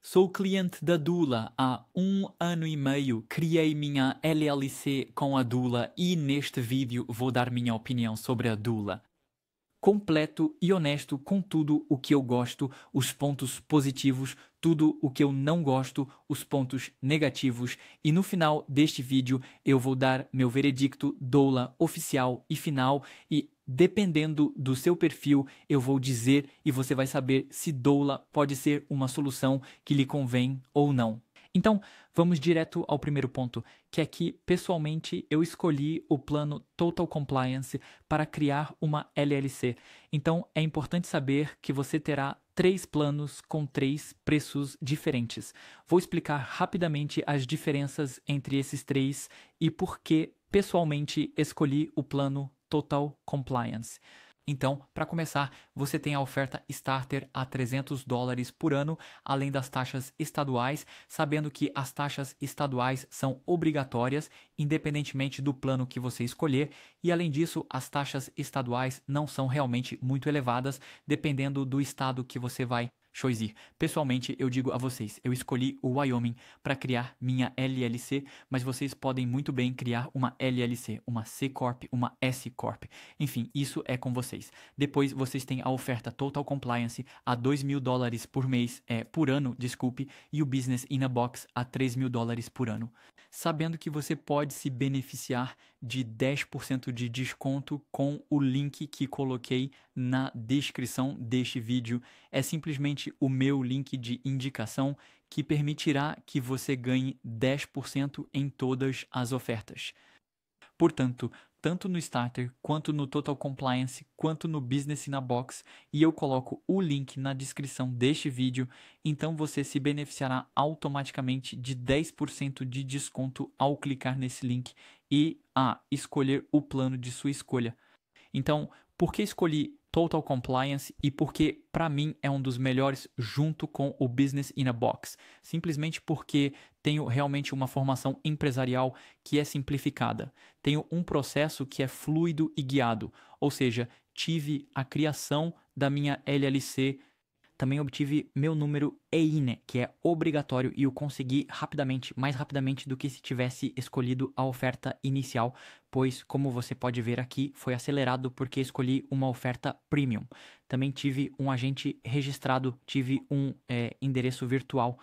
Sou cliente da Dula há 1 ano e meio, criei minha LLC com a Dula e neste vídeo vou dar minha opinião sobre a Dula. Completo e honesto com tudo o que eu gosto, os pontos positivos, tudo o que eu não gosto, os pontos negativos, e no final deste vídeo eu vou dar meu veredicto Doula oficial e final, e dependendo do seu perfil eu vou dizer e você vai saber se Doula pode ser uma solução que lhe convém ou não. Então, vamos direto ao primeiro ponto, que é que, pessoalmente, eu escolhi o plano Total Compliance para criar uma LLC. Então, é importante saber que você terá 3 planos com 3 preços diferentes. Vou explicar rapidamente as diferenças entre esses 3 e por que, pessoalmente, escolhi o plano Total Compliance. Então, para começar, você tem a oferta Starter a $300 por ano, além das taxas estaduais, sabendo que as taxas estaduais são obrigatórias, independentemente do plano que você escolher, e além disso, as taxas estaduais não são realmente muito elevadas, dependendo do estado que você vai choisir. Pessoalmente, eu digo a vocês, eu escolhi o Wyoming para criar minha LLC, mas vocês podem muito bem criar uma LLC, uma C Corp, uma S Corp. Enfim, isso é com vocês. Depois vocês têm a oferta Total Compliance a $2.000 por mês, por ano, desculpe, e o Business in a Box a $3.000 por ano. Sabendo que você pode se beneficiar de 10% de desconto com o link que coloquei na descrição deste vídeo. É simplesmente o meu link de indicação que permitirá que você ganhe 10% em todas as ofertas. Portanto, tanto no Starter, quanto no Total Compliance, quanto no Business in a Box, e eu coloco o link na descrição deste vídeo, então você se beneficiará automaticamente de 10% de desconto ao clicar nesse link e escolher o plano de sua escolha. Então, por que escolhi Total Compliance e porque para mim é um dos melhores junto com o Business in a Box? Simplesmente porque tenho realmente uma formação empresarial que é simplificada. Tenho um processo que é fluido e guiado, ou seja, tive a criação da minha LLC. Também obtive meu número EINE, que é obrigatório, e eu consegui rapidamente, mais rapidamente do que se tivesse escolhido a oferta inicial, pois, como você pode ver aqui, foi acelerado porque escolhi uma oferta premium. Também tive um agente registrado, tive um endereço virtual.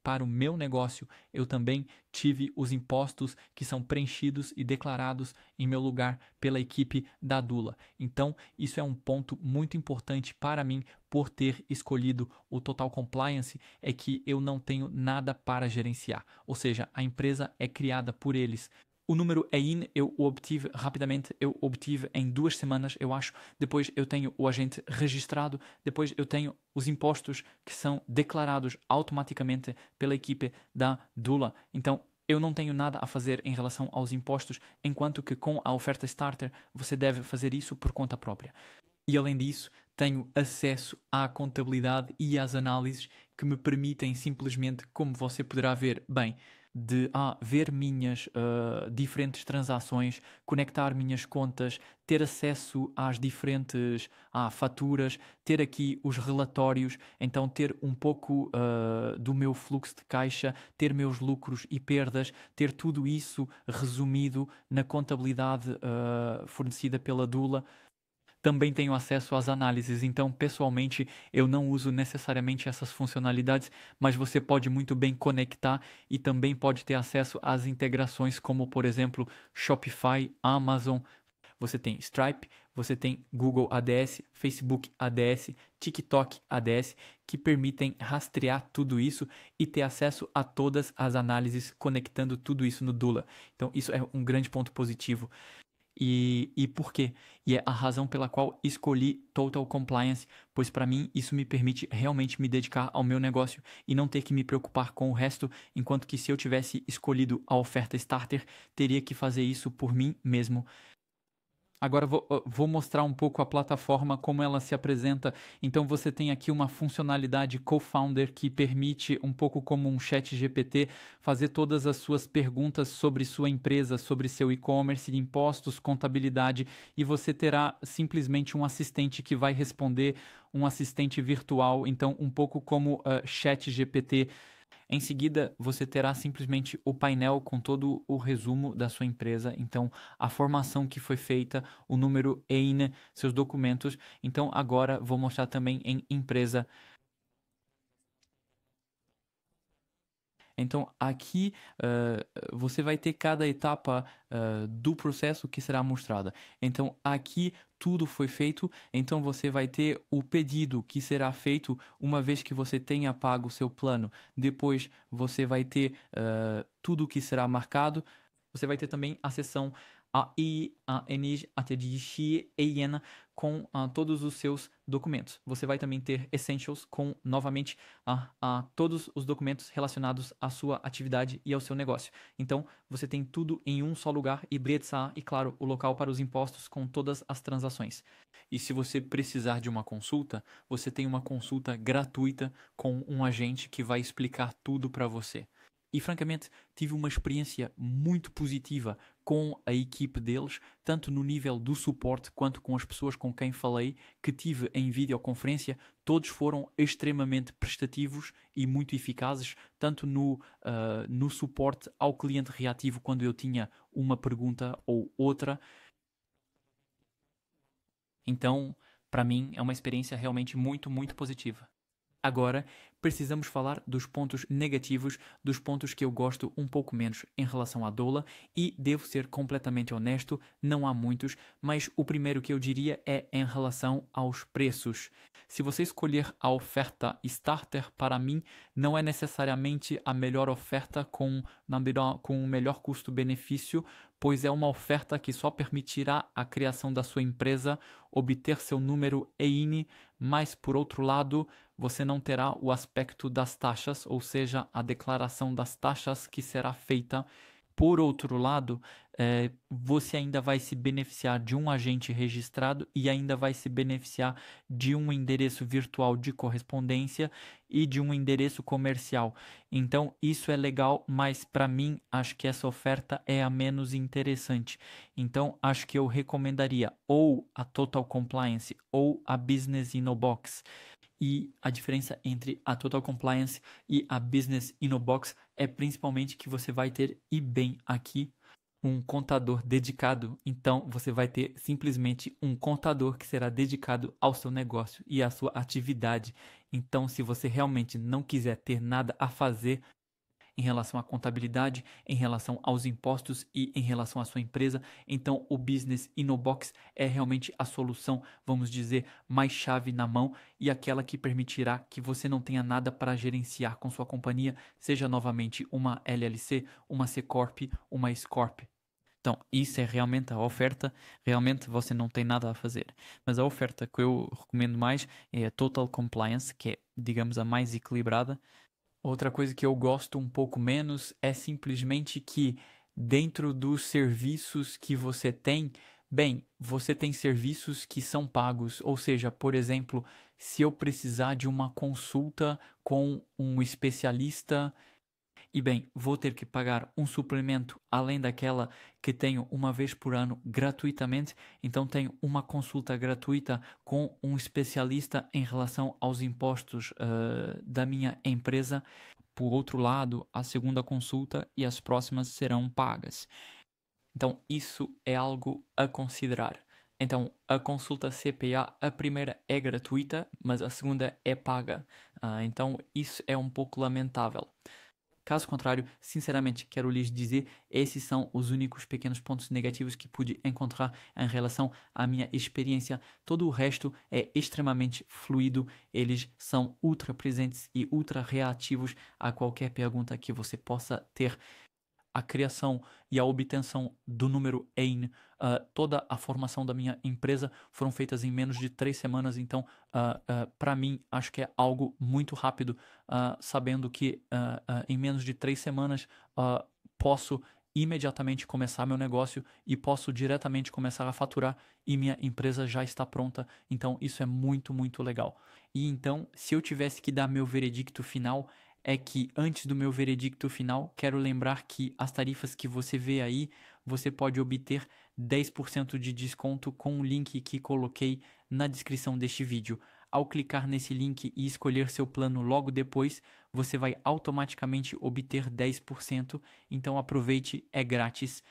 Para o meu negócio, eu também tive os impostos que são preenchidos e declarados em meu lugar pela equipe da Dula. Então, isso é um ponto muito importante para mim por ter escolhido o Total Compliance, é que eu não tenho nada para gerenciar. Ou seja, a empresa é criada por eles. O número EIN eu o obtive rapidamente, eu obtive em 2 semanas, eu acho. Depois eu tenho o agente registrado, depois eu tenho os impostos que são declarados automaticamente pela equipe da Dula. Então, eu não tenho nada a fazer em relação aos impostos, enquanto que com a oferta Starter você deve fazer isso por conta própria. E além disso, tenho acesso à contabilidade e às análises que me permitem simplesmente, como você poderá ver, bem, de ver minhas diferentes transações, conectar minhas contas, ter acesso às diferentes faturas, ter aqui os relatórios, então ter um pouco do meu fluxo de caixa, ter meus lucros e perdas, ter tudo isso resumido na contabilidade fornecida pela Dula. Também tenho acesso às análises, então pessoalmente eu não uso necessariamente essas funcionalidades, mas você pode muito bem conectar e também pode ter acesso às integrações como, por exemplo, Shopify, Amazon. Você tem Stripe, você tem Google ADS, Facebook ADS, TikTok ADS, que permitem rastrear tudo isso e ter acesso a todas as análises conectando tudo isso no Dula. Então isso é um grande ponto positivo. E por quê? E é a razão pela qual escolhi Total Compliance, pois para mim isso me permite realmente me dedicar ao meu negócio e não ter que me preocupar com o resto, enquanto que se eu tivesse escolhido a oferta Starter, teria que fazer isso por mim mesmo. Agora vou mostrar um pouco a plataforma, como ela se apresenta. Então você tem aqui uma funcionalidade Co-Founder que permite, um pouco como um chat GPT, fazer todas as suas perguntas sobre sua empresa, sobre seu e-commerce, impostos, contabilidade, e você terá simplesmente um assistente que vai responder, um assistente virtual, então um pouco como chat GPT. Em seguida, você terá simplesmente o painel com todo o resumo da sua empresa, então a formação que foi feita, o número EIN, seus documentos. Então agora vou mostrar também em empresa. Então, aqui você vai ter cada etapa do processo que será mostrada. Então, aqui tudo foi feito. Então, você vai ter o pedido que será feito uma vez que você tenha pago o seu plano. Depois, você vai ter tudo que será marcado. Você vai ter também a seção a ENIG, ATDX, EIN com todos os seus documentos. Você vai também ter Essentials com, novamente, todos os documentos relacionados à sua atividade e ao seu negócio. Então, você tem tudo em um só lugar e Bretsa e, claro, o local para os impostos com todas as transações. E se você precisar de uma consulta, você tem uma consulta gratuita com um agente que vai explicar tudo para você. E francamente, tive uma experiência muito positiva com a equipe deles, tanto no nível do suporte quanto com as pessoas com quem falei, que tive em videoconferência. Todos foram extremamente prestativos e muito eficazes, tanto no suporte ao cliente reativo quando eu tinha uma pergunta ou outra. Então, para mim, é uma experiência realmente muito, muito positiva. Agora, precisamos falar dos pontos negativos, dos pontos que eu gosto um pouco menos em relação à Dola, e devo ser completamente honesto, não há muitos, mas o primeiro que eu diria é em relação aos preços. Se você escolher a oferta Starter, para mim, não é necessariamente a melhor oferta com o melhor custo-benefício, pois é uma oferta que só permitirá a criação da sua empresa, obter seu número EIN, mas por outro lado, você não terá o aspecto das taxas, ou seja, a declaração das taxas que será feita. Por outro lado, você ainda vai se beneficiar de um agente registrado e ainda vai se beneficiar de um endereço virtual de correspondência e de um endereço comercial. Então, isso é legal, mas para mim, acho que essa oferta é a menos interessante. Então, acho que eu recomendaria ou a Total Compliance ou a Business InnoBox. E a diferença entre a Total Compliance e a Business InnoBox é principalmente que você vai ter, e bem aqui, um contador dedicado. Então, você vai ter simplesmente um contador que será dedicado ao seu negócio e à sua atividade. Então, se você realmente não quiser ter nada a fazer em relação à contabilidade, em relação aos impostos e em relação à sua empresa, então o Business InnoBox é realmente a solução, vamos dizer, mais chave na mão e aquela que permitirá que você não tenha nada para gerenciar com sua companhia, seja novamente uma LLC, uma C Corp, uma S Corp. Então, isso é realmente a oferta, realmente você não tem nada a fazer. Mas a oferta que eu recomendo mais é a Total Compliance, que é, digamos, a mais equilibrada. Outra coisa que eu gosto um pouco menos é simplesmente que dentro dos serviços que você tem, bem, você tem serviços que são pagos, ou seja, por exemplo, se eu precisar de uma consulta com um especialista e bem, vou ter que pagar um suplemento além daquela que tenho uma vez por ano gratuitamente. Então tenho uma consulta gratuita com um especialista em relação aos impostos da minha empresa. Por outro lado, a segunda consulta e as próximas serão pagas. Então isso é algo a considerar. Então, a consulta CPA, a primeira é gratuita, mas a segunda é paga. Então, isso é um pouco lamentável. Caso contrário, sinceramente, quero lhes dizer, esses são os únicos pequenos pontos negativos que pude encontrar em relação à minha experiência. Todo o resto é extremamente fluido, eles são ultra presentes e ultra reativos a qualquer pergunta que você possa ter. A criação e a obtenção do número EIN, toda a formação da minha empresa foram feitas em menos de 3 semanas, então para mim acho que é algo muito rápido, sabendo que em menos de 3 semanas posso imediatamente começar meu negócio e posso diretamente começar a faturar e minha empresa já está pronta. Então isso é muito, muito legal. E então, se eu tivesse que dar meu veredicto final, é que antes do meu veredicto final, quero lembrar que as tarifas que você vê aí, você pode obter 10% de desconto com o link que coloquei na descrição deste vídeo. Ao clicar nesse link e escolher seu plano logo depois, você vai automaticamente obter 10%, então aproveite, é grátis.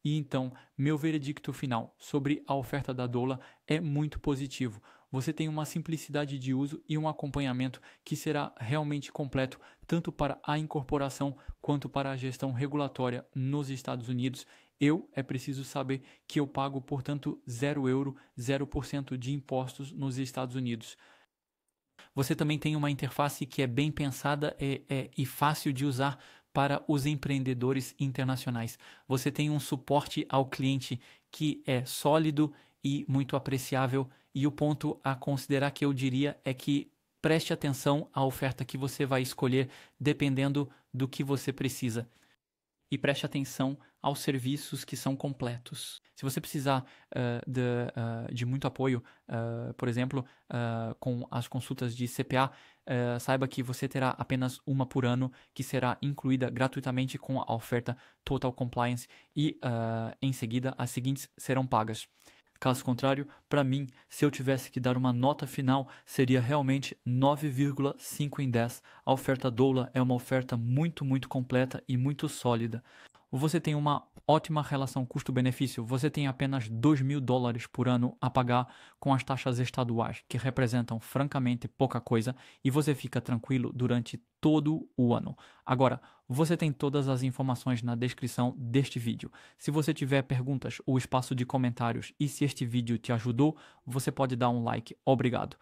E então, meu veredicto final sobre a oferta da Dola é muito positivo. Você tem uma simplicidade de uso e um acompanhamento que será realmente completo, tanto para a incorporação quanto para a gestão regulatória nos Estados Unidos. É preciso saber que eu pago, portanto, 0 euro, 0% de impostos nos Estados Unidos. Você também tem uma interface que é bem pensada e fácil de usar para os empreendedores internacionais. Você tem um suporte ao cliente que é sólido e muito apreciável. E o ponto a considerar que eu diria é que preste atenção à oferta que você vai escolher dependendo do que você precisa. E preste atenção aos serviços que são completos. Se você precisar de muito apoio, por exemplo, com as consultas de CPA, saiba que você terá apenas uma por ano, que será incluída gratuitamente com a oferta Total Compliance e, em seguida, as seguintes serão pagas. Caso contrário, para mim, se eu tivesse que dar uma nota final, seria realmente 9,5 em 10. A oferta Doula é uma oferta muito, muito completa e muito sólida. Você tem uma ótima relação custo-benefício. Você tem apenas $2.000 por ano a pagar com as taxas estaduais, que representam francamente pouca coisa, e você fica tranquilo durante todo o ano. Agora, você tem todas as informações na descrição deste vídeo. Se você tiver perguntas, o espaço de comentários, e se este vídeo te ajudou, você pode dar um like. Obrigado.